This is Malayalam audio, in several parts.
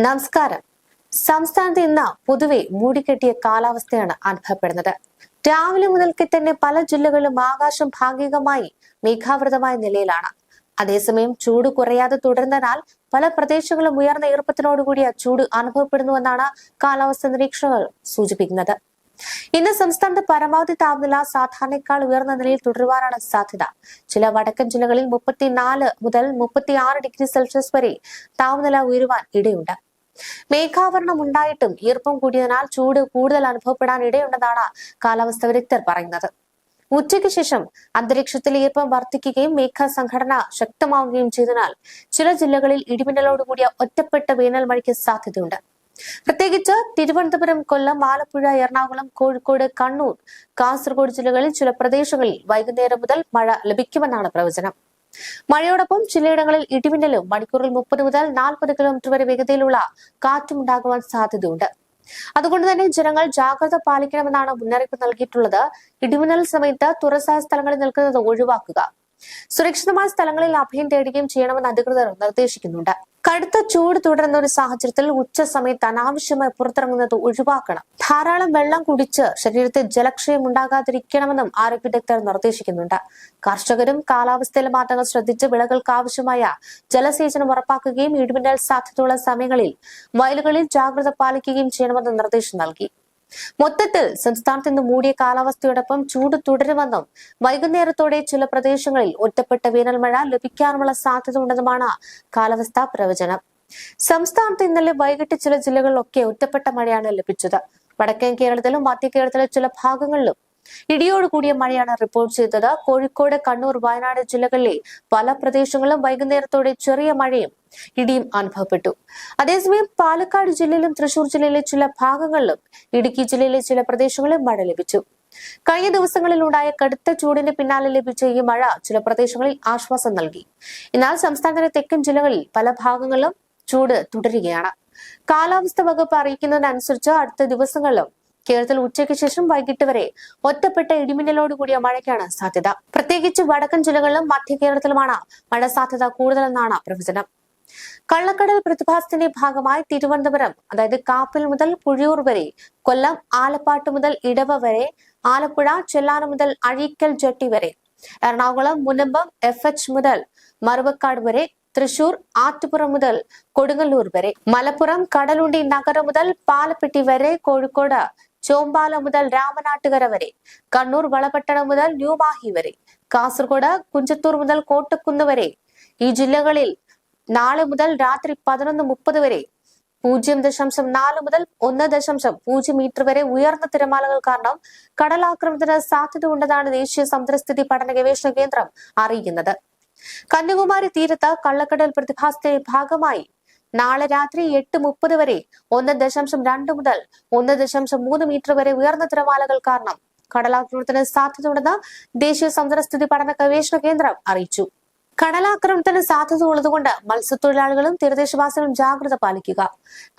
നമസ്കാരം. സംസ്ഥാനത്ത് ഇന്ന് പൊതുവെ മൂടിക്കെട്ടിയ കാലാവസ്ഥയാണ് അനുഭവപ്പെടുന്നത്. രാവിലെ മുതൽക്ക് തന്നെ പല ജില്ലകളിലും ആകാശം ഭാഗികമായി മേഘാവൃതമായ നിലയിലാണ്. അതേസമയം ചൂട് കുറയാതെ തുടരുന്നതിനാൽ പല പ്രദേശങ്ങളും ഉയർന്ന ഈർപ്പത്തിനോടുകൂടിയ ചൂട് അനുഭവപ്പെടുന്നുവെന്നാണ് കാലാവസ്ഥാ നിരീക്ഷകർ സൂചിപ്പിക്കുന്നത്. ഇന്ന് സംസ്ഥാനത്ത് പരമാവധി താപനില സാധാരണയേക്കാൾ ഉയർന്ന നിലയിൽ തുടരുവാനാണ് സാധ്യത. ചില വടക്കൻ ജില്ലകളിൽ 34 മുതൽ 36 ഡിഗ്രി സെൽഷ്യസ് വരെ താപനില ഉയരുവാൻ ഇടയുണ്ട്. മേഘാവരണം ഉണ്ടായിട്ടും ഈർപ്പം കൂടിയതിനാൽ ചൂട് കൂടുതൽ അനുഭവപ്പെടാൻ ഇടയുണ്ടെന്നാണ് കാലാവസ്ഥാ വിദഗ്ധർ പറയുന്നത്. ഉച്ചയ്ക്ക് ശേഷം അന്തരീക്ഷത്തിൽ ഈർപ്പം വർദ്ധിക്കുകയും മേഘ സംഘടന ശക്തമാവുകയും ചെയ്തതിനാൽ ചില ജില്ലകളിൽ ഇടിമിന്നലോടുകൂടിയ ഒറ്റപ്പെട്ട വേനൽ മഴയ്ക്ക് സാധ്യതയുണ്ട്. പ്രത്യേകിച്ച് തിരുവനന്തപുരം, കൊല്ലം, ആലപ്പുഴ, എറണാകുളം, കോഴിക്കോട്, കണ്ണൂർ, കാസർഗോഡ് ജില്ലകളിൽ ചില പ്രദേശങ്ങളിൽ വൈകുന്നേരം മുതൽ മഴ ലഭിക്കുമെന്നാണ് പ്രവചനം. മഴയോടൊപ്പം ചിലയിടങ്ങളിൽ ഇടിമിന്നലും മണിക്കൂറിൽ 30 മുതൽ 40 കിലോമീറ്റർ വരെ വേഗതയിലുള്ള കാറ്റും ഉണ്ടാകുവാൻ സാധ്യതയുണ്ട്. അതുകൊണ്ട് തന്നെ ജനങ്ങൾ ജാഗ്രത പാലിക്കണമെന്നാണ് മുന്നറിയിപ്പ് നൽകിയിട്ടുള്ളത്. ഇടിമിന്നൽ സമയത്ത് തുറസായ സ്ഥലങ്ങളിൽ നിൽക്കുന്നത് ഒഴിവാക്കുക. സുരക്ഷിതമായ സ്ഥലങ്ങളിൽ അഭയം തേടുകയും ചെയ്യണമെന്ന് അധികൃതർ നിർദ്ദേശിക്കുന്നുണ്ട്. കടുത്ത ചൂട് തുടരുന്ന ഒരു സാഹചര്യത്തിൽ ഉച്ച സമയത്ത് അനാവശ്യമായി പുറത്തിറങ്ങുന്നത് ഒഴിവാക്കണം. ധാരാളം വെള്ളം കുടിച്ച് ശരീരത്തിൽ ജലക്ഷയം ഉണ്ടാകാതിരിക്കണമെന്നും ആരോഗ്യ വിദഗ്ധർ നിർദ്ദേശിക്കുന്നുണ്ട്. കർഷകരും കാലാവസ്ഥയിലെ മാറ്റങ്ങൾ ശ്രദ്ധിച്ച് വിളകൾക്ക് ആവശ്യമായ ജലസേചനം ഉറപ്പാക്കുകയും ഇടിമിന്നൽ സാധ്യതയുള്ള സമയങ്ങളിൽ വയലുകളിൽ ജാഗ്രത പാലിക്കുകയും ചെയ്യണമെന്ന് നിർദ്ദേശം നൽകി. മൊത്തത്തിൽ സംസ്ഥാനത്ത് ഇന്ന് മൂടിയ കാലാവസ്ഥയോടൊപ്പം ചൂട് തുടരുമെന്നും വൈകുന്നേരത്തോടെ ചില പ്രദേശങ്ങളിൽ ഒറ്റപ്പെട്ട വേനൽ മഴ ലഭിക്കാനുള്ള സാധ്യത ഉണ്ടെന്നുമാണ് കാലാവസ്ഥാ പ്രവചനം. സംസ്ഥാനത്ത് ഇന്നലെ വൈകിട്ട് ചില ജില്ലകളിലൊക്കെ ഒറ്റപ്പെട്ട മഴയാണ് ലഭിച്ചത്. വടക്കൻ കേരളത്തിലും മധ്യ കേരളത്തിലെ ചില ഭാഗങ്ങളിലും ഇടിയോട് കൂടിയ മഴയാണ് റിപ്പോർട്ട് ചെയ്തത്. കോഴിക്കോട്, കണ്ണൂർ, വയനാട് ജില്ലകളിലെ പല പ്രദേശങ്ങളിലും വൈകുന്നേരത്തോടെ ചെറിയ മഴയും ഇടിയും അനുഭവപ്പെട്ടു. അതേസമയം പാലക്കാട് ജില്ലയിലും തൃശൂർ ജില്ലയിലെ ചില ഭാഗങ്ങളിലും ഇടുക്കി ജില്ലയിലെ ചില പ്രദേശങ്ങളിലും മഴ ലഭിച്ചു. കഴിഞ്ഞ ദിവസങ്ങളിൽ ഉണ്ടായ കടുത്ത ചൂടിന് പിന്നാലെ ലഭിച്ച ഈ മഴ ചില പ്രദേശങ്ങളിൽ ആശ്വാസം നൽകി. എന്നാൽ സംസ്ഥാനത്തിന്റെ തെക്കൻ ജില്ലകളിൽ പല ഭാഗങ്ങളിലും ചൂട് തുടരുകയാണ്. കാലാവസ്ഥ വകുപ്പ് അറിയിക്കുന്നതിനനുസരിച്ച് അടുത്ത ദിവസങ്ങളിലും കേരളത്തിൽ ഉച്ചയ്ക്ക് ശേഷം വൈകിട്ട് വരെ ഒറ്റപ്പെട്ട ഇടിമിന്നലോട് കൂടിയ മഴയ്ക്കാണ് സാധ്യത. പ്രത്യേകിച്ച് വടക്കൻ ജില്ലകളിലും മധ്യ കേരളത്തിലുമാണ് മഴ സാധ്യത കൂടുതലെന്നാണ് പ്രവചനം. കള്ളക്കടൽ പ്രതിഭാസത്തിന്റെ ഭാഗമായി തിരുവനന്തപുരം, അതായത് കാപ്പിൽ മുതൽ പുഴിയൂർ വരെ, കൊല്ലം ആലപ്പാട്ട് മുതൽ ഇടവ വരെ, ആലപ്പുഴ ചെല്ലാനം മുതൽ അഴീക്കൽ ജെട്ടി വരെ, എറണാകുളം മുനമ്പം FH മുതൽ മറുവക്കാട് വരെ, തൃശൂർ ആറ്റുപുറം മുതൽ കൊടുങ്ങല്ലൂർ വരെ, മലപ്പുറം കടലുണ്ടി നഗരം മുതൽ പാലപ്പെട്ടി വരെ, കോഴിക്കോട് ചോമ്പാല മുതൽ രാമനാട്ടുകര വരെ, കണ്ണൂർ വളപട്ടണം മുതൽ ന്യൂമാഹി വരെ, കാസർഗോഡ് കുഞ്ചത്തൂർ മുതൽ കോട്ടക്കുന്ന് വരെ. ഈ ജില്ലകളിൽ നാളെ മുതൽ രാത്രി 11:30 വരെ 0.4 മുതൽ 1.0 മീറ്റർ വരെ ഉയർന്ന തിരമാലകൾ കാരണം കടലാക്രമണത്തിന് സാധ്യത ഉണ്ടെന്നാണ് ദേശീയ സമുദ്രസ്ഥിതി പഠന ഗവേഷണ കേന്ദ്രം അറിയിക്കുന്നത്. കന്യാകുമാരി തീരത്ത് കള്ളക്കടൽ പ്രതിഭാസത്തിന്റെ ഭാഗമായി നാളെ രാത്രി 8:30 വരെ 1.2 മുതൽ 1.3 മീറ്റർ വരെ ഉയർന്ന തിരമാലകൾ കാരണം കടലാക്രമണത്തിന് സാധ്യതയുണ്ടെന്ന് ദേശീയ സമുദ്രസ്ഥിതി പഠന ഗവേഷണ കേന്ദ്രം അറിയിച്ചു. കടലാക്രമണത്തിന് സാധ്യത ഉള്ളതുകൊണ്ട് മത്സ്യത്തൊഴിലാളികളും തീരദേശവാസികളും ജാഗ്രത പാലിക്കുക.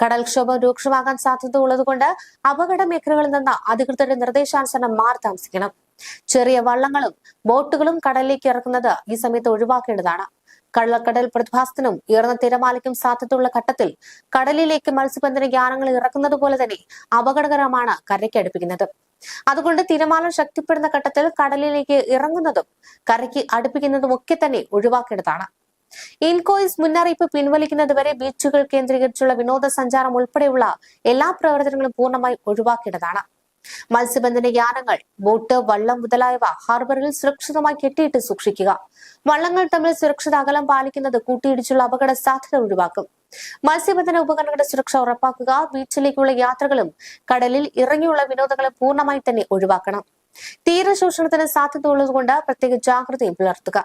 കടൽക്ഷോഭം രൂക്ഷമാകാൻ സാധ്യത ഉള്ളതുകൊണ്ട് അപകട മേഖലകളിൽ നിന്ന് അധികൃതരുടെ നിർദ്ദേശാനുസരണം മാറി താമസിക്കണം. ചെറിയ വള്ളങ്ങളും ബോട്ടുകളും കടലിലേക്ക് ഇറക്കുന്നത് ഈ സമയത്ത് ഒഴിവാക്കേണ്ടതാണ്. കള്ളക്കടൽ പ്രതിഭാസത്തിനും ഉയർന്ന തിരമാലയ്ക്കും സാധ്യതയുള്ള ഘട്ടത്തിൽ കടലിലേക്ക് മത്സ്യബന്ധന യാനങ്ങൾ ഇറക്കുന്നത് പോലെ തന്നെ അപകടകരമാണ് കരയ്ക്ക് അടുപ്പിക്കുന്നത്. അതുകൊണ്ട് തിരമാല ശക്തിപ്പെടുന്ന ഘട്ടത്തിൽ കടലിലേക്ക് ഇറങ്ങുന്നതും കരയ്ക്ക് അടുപ്പിക്കുന്നതും ഒക്കെ തന്നെ ഒഴിവാക്കേണ്ടതാണ്. ഇൻകോയ്സ് മുന്നറിയിപ്പ് പിൻവലിക്കുന്നതുവരെ ബീച്ചുകൾ കേന്ദ്രീകരിച്ചുള്ള വിനോദസഞ്ചാരം ഉൾപ്പെടെയുള്ള എല്ലാ പ്രവർത്തനങ്ങളും പൂർണ്ണമായി ഒഴിവാക്കേണ്ടതാണ്. മത്സ്യബന്ധന യാനങ്ങൾ, ബോട്ട്, വള്ളം മുതലായവ ഹാർബറിൽ സുരക്ഷിതമായി കെട്ടിയിട്ട് സൂക്ഷിക്കുക. വള്ളങ്ങൾ തമ്മിൽ സുരക്ഷിത അകലം പാലിക്കുന്നത് കൂട്ടിയിടിച്ചുള്ള അപകട സാധ്യത ഒഴിവാക്കും. മത്സ്യബന്ധന ഉപകരണങ്ങളുടെ സുരക്ഷ ഉറപ്പാക്കുക. ബീച്ചിലേക്കുള്ള യാത്രകളും കടലിൽ ഇറങ്ങിയുള്ള വിനോദങ്ങളും പൂർണ്ണമായി തന്നെ ഒഴിവാക്കണം. തീരശോഷണത്തിന് സാധ്യത ഉള്ളതുകൊണ്ട് പ്രത്യേക ജാഗ്രതയും പുലർത്തുക.